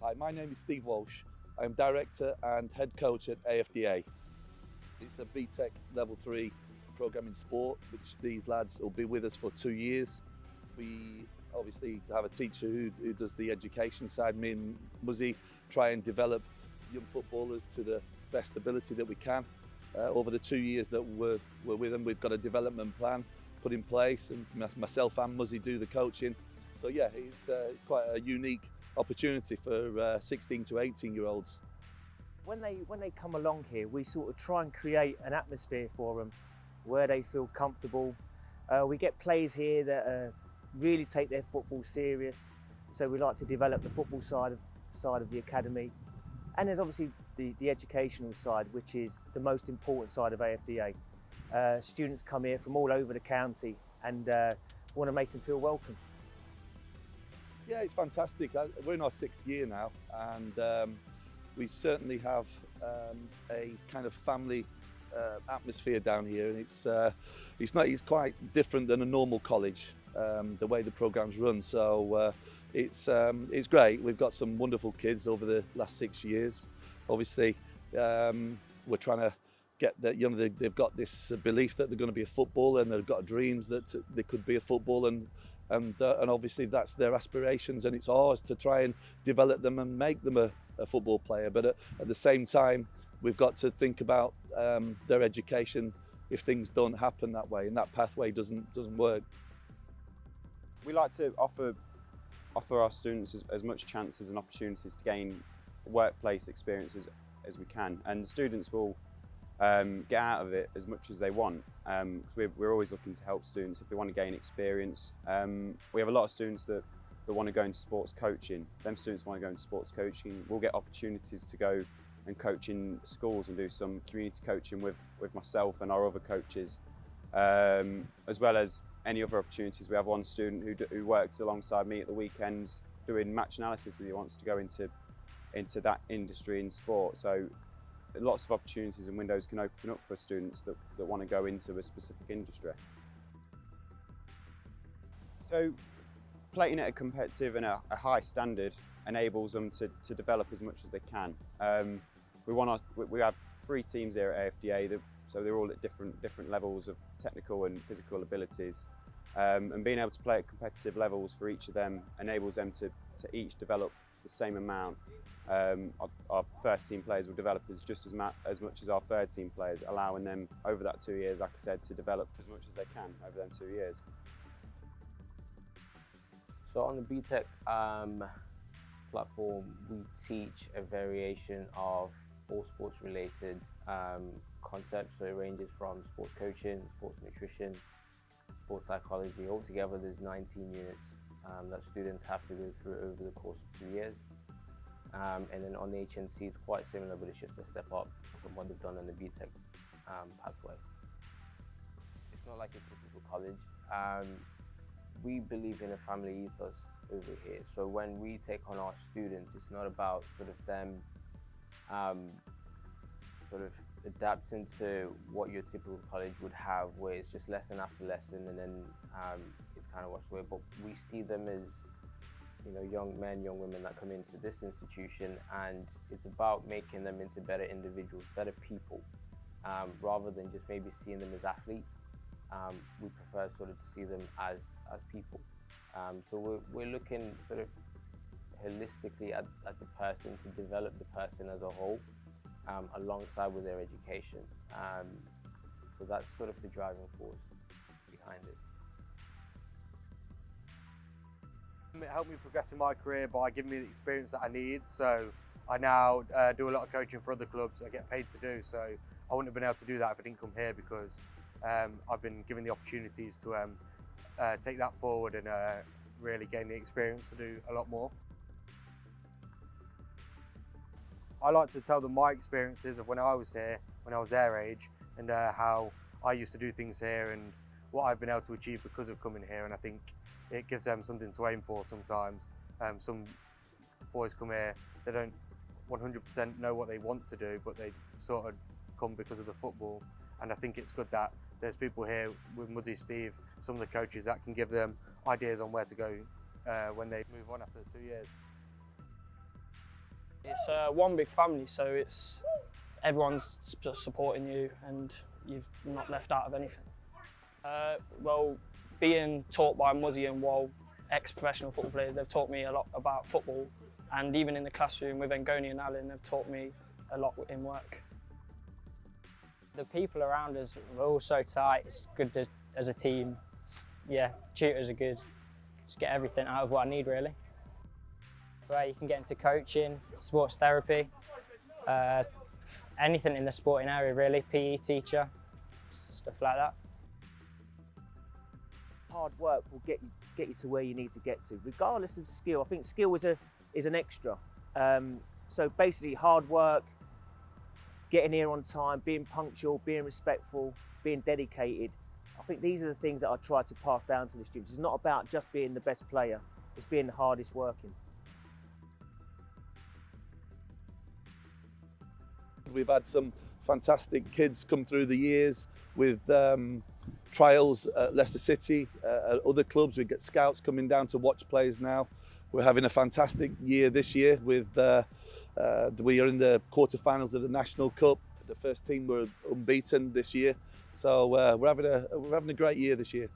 Hi, my name is Steve Walsh. I'm Director and Head Coach at AFDA. It's a BTEC Level 3 programme in sport, which these lads will be with us for 2 years. We obviously have a teacher who does the education side. Me and Muzzy try and develop young footballers to the best ability that we can. Over the 2 years that we're with them, we've got a development plan put in place, and myself and Muzzy do the coaching. So yeah, it's quite a unique opportunity for 16 to 18-year-olds. When they come along here, we sort of try and create an atmosphere for them where they feel comfortable. We get players here that really take their football serious, so we like to develop the football side of the academy. And there's obviously the educational side, which is the most important side of AFDA. Students come here from all over the county and want to make them feel welcome. Yeah, it's fantastic. We're in our 6th year now, and we certainly have a kind of family atmosphere down here, and it's quite different than a normal college, the way the program's run. So it's great. We've got some wonderful kids over the last 6 years. Obviously, we're trying to get that, they've got this belief that they're going to be a footballer, and they've got dreams that they could be a footballer, and obviously that's their aspirations, and it's ours to try and develop them and make them a football player. But at the same time, we've got to think about their education if things don't happen that way and that pathway doesn't work. We like to offer our students as much chances and opportunities to gain workplace experiences as we can, and the students will get out of it as much as they want. We're always looking to help students if they want to gain experience. We have a lot of students that want to go into sports coaching. Them students want to go into sports coaching. We'll get opportunities to go and coach in schools and do some community coaching with myself and our other coaches, as well as any other opportunities. We have one student who works alongside me at the weekends doing match analysis, and he wants to go into that industry in sport. So lots of opportunities and windows can open up for students that want to go into a specific industry. So playing at a competitive and a high standard enables them to develop as much as they can. We have 3 teams here at AFDA, so they're all at different levels of technical and physical abilities. And being able to play at competitive levels for each of them enables them to each develop the same amount. Our first team players will develop just as much as our third team players, allowing them over that 2 years, like I said, to develop as much as they can over them 2 years. So on the BTEC platform, we teach a variation of all sports related concepts. So it ranges from sports coaching, sports nutrition, sports psychology. Altogether there's 19 units that students have to go through over the course of 2 years. And then on the HNC it's quite similar, but it's just a step up from what they've done on the BTEC pathway. It's not like a typical college. We believe in a family ethos over here. So when we take on our students, it's not about sort of them sort of adapting to what your typical college would have, where it's just lesson after lesson and then it's kind of washed away. But we see them as, young men, young women that come into this institution, and it's about making them into better individuals, better people, rather than just maybe seeing them as athletes. We prefer sort of to see them as people. So we're looking sort of holistically at the person, to develop the person as a whole, alongside with their education. So that's sort of the driving force behind it. It helped me progress in my career by giving me the experience that I need. So I now do a lot of coaching for other clubs. I get paid to do so. I wouldn't have been able to do that if I didn't come here, because I've been given the opportunities to take that forward and really gain the experience to do a lot more. I like to tell them my experiences of when I was here, when I was their age, and how I used to do things here and what I've been able to achieve because of coming here. And I think it gives them something to aim for sometimes. Some boys come here, they don't 100% know what they want to do, but they sort of come because of the football. And I think it's good that there's people here with Muzzy, Steve, some of the coaches that can give them ideas on where to go when they move on after 2 years. It's one big family, so it's everyone's supporting you and you've not left out of anything. Well, being taught by Muzzy and Wal, ex-professional football players, they've taught me a lot about football, and even in the classroom with Ngoni and Alan, they've taught me a lot in work. The people around us, we're all so tight, it's good as a team. Yeah, tutors are good, just get everything out of what I need really. Where you can get into coaching, sports therapy, anything in the sporting area really, PE teacher, stuff like that. Hard work will get you to where you need to get to, regardless of skill. I think skill is an extra. So basically, hard work, getting here on time, being punctual, being respectful, being dedicated. I think these are the things that I try to pass down to the students. It's not about just being the best player; it's being the hardest working. We've had some fantastic kids come through the years with trials at Leicester City, at other clubs. We get scouts coming down to watch players now. We're having a fantastic year this year with, we are in the quarterfinals of the National Cup. The first team were unbeaten this year. So we're having a great year this year.